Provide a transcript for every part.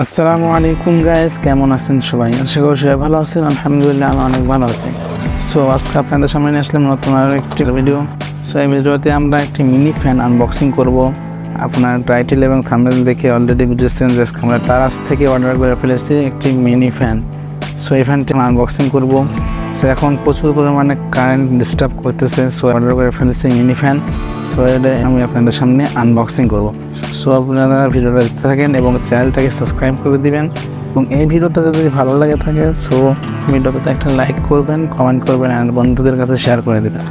আসসালামু আলাইকুম গাইস, কেমন আছেন সবাই? আশা করি সবাই ভালো আছেন। আলহামদুলিল্লাহ আমি অনেক ভালো আছি। সো আজকে আপনাদের সামনে নিয়ে আসলাম নতুন আরও একটি ভিডিও। সো এই ভিডিওতে আমরা একটি মিনি ফ্যান আনবক্সিং করব। আপনার টাইটেল এবং থাম্বনেল দেখে অলরেডি বুঝেছেন যে আমরা তারাজ থেকে অর্ডার করে ফেলেছি একটি মিনি ফ্যান। সো এই ফ্যানটি আনবক্সিং করব। সো এখন প্রচুর পরিমাণে কারেন্ট ডিস্টার্ব করতেছে, সো অর্ডার করে ফেলেছি মিনি ফ্যান। সো এটা আমি আপনাদের সামনে আনবক্সিং করব। সো আপনারা ভিডিওটা দেখতে থাকেন এবং চ্যানেলটাকে সাবস্ক্রাইব করে দিবেন এবং এই ভিডিওটা যদি ভালো লাগে থাকে সো ভিডিওতে একটা লাইক করবেন, কমেন্ট করবেন আর বন্ধুদের কাছে শেয়ার করে দেবেন।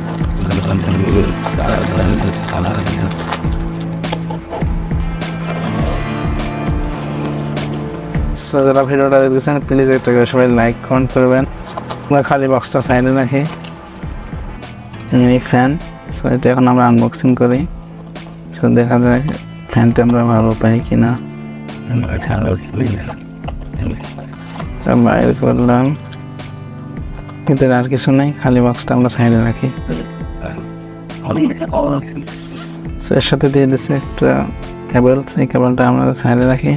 সো যারা ভিডিওটা দেখছেন প্লিজ একটা করে সবাই লাইক কমেন্ট করবেন। আমরা খালি বক্সটা সাইডে রাখি মিনি ফ্যান। সো এটা এখন আমরা আনবক্সিং করি। সো দেখা যাক ফ্যানটা আমরা ভালো পাই কিনা। বাইরে করলাম, ভিতরে আর কিছু নেই, খালি বক্সটা আমরা সাইডে রাখি। সো এর সাথে দিয়ে দিচ্ছে একটা কেবল, সেই কেবলটা আমরা সাইডে রাখি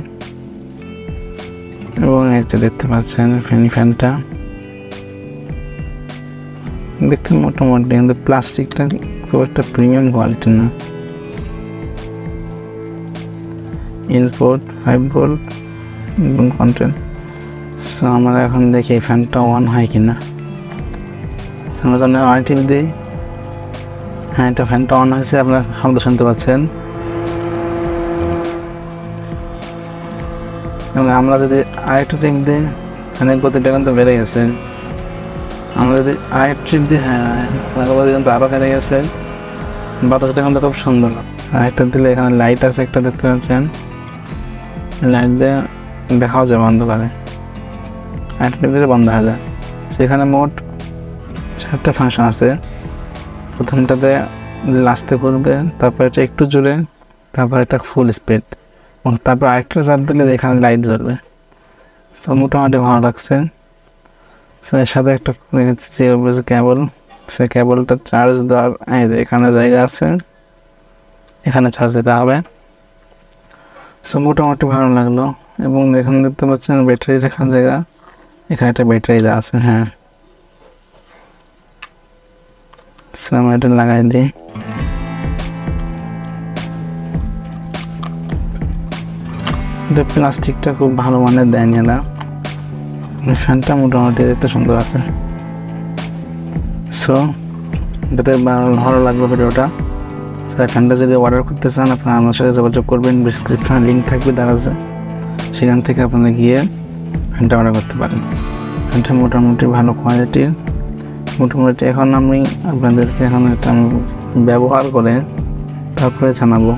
এবং এটা দেখতে পাচ্ছেন ফ্যানটা দেখতে মোটামুটি, কিন্তু প্লাস্টিকটা খুব একটা প্রিমিয়াম কোয়ালিটি না। ইনপুট 5 ভোল্ট এবং কন্টেন্ট। সো আমরা এখন দেখি এই ফ্যানটা অন হয় কিনা। আমরা জন্য আইটিভ দিই। হ্যাঁ, এটা ফ্যানটা অন হয়েছে, আপনারা শব্দ শুনতে পাচ্ছেন। এবং আমরা যদি আরেকটা টিপ দিই, ফ্যানের গতিটা কিন্তু বেড়ে গেছে। আমরা যদি আরেকটা টিপ দিই, হ্যাঁ ফ্যানের গতি কিন্তু আরও বেড়ে গেছে। বাতাসটা কিন্তু খুব সুন্দর। আরেকটা দিলে এখানে লাইট আছে একটা, দেখতে পাচ্ছেন। লাইট দিয়ে দেখাও যায় বন্ধ করে, আরেকটা টিপ দিলে বন্ধ হয়ে যায়। সেখানে মোট 4টা ফাংশন আছে। প্রথমটাতে লাস্টে করবে, তারপর এটা একটু জোরে, তারপর এটা ফুল স্পিড, এবং তারপর আরেকটা চাপ দিলে এখানে লাইট জ্বলবে। তো মোটামুটি ভালো লাগছে। সো এর সাথে একটা কেবল, সে কেবলটা চার্জ দেওয়ার এখানে জায়গা আছে, এখানে চার্জ দিতে হবে। সো মোটামুটি ভালো লাগলো। এবং এখানে দেখতে পাচ্ছেন ব্যাটারি রাখার জায়গা, এখানে একটা ব্যাটারি দেওয়া আছে। হ্যাঁ, আমি এটা লাগাই দিই। প্লাস্টিকটা খুব ভালো মানের দেয়নি না, ফ্যানটা মোটামুটি দেখতে সুন্দর আছে। সো যাতে ভালো লাগলো ভিডিওটা। স্যার ফ্যানটা যদি অর্ডার করতে চান আপনারা আমার সাথে যোগাযোগ করবেন, ডিসক্রিপশনে লিঙ্ক থাকবে, দেখা যাচ্ছে সেখান থেকে আপনারা গিয়ে ফ্যানটা অর্ডার করতে পারেন। ফ্যানটা মোটামুটি ভালো কোয়ালিটির। মোটামুটি এখন আমি আপনাদেরকে এখন এটা ব্যবহার করে তারপরে জানাবো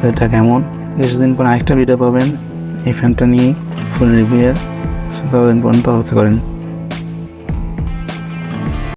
এটা কেমন। কিছুদিন পর আরেকটা ভিডিও পাবেন এই ফ্যানটা নিয়ে ফুল রিভিউয়ের। ততদিন পর্যন্ত অপেক্ষা করেন।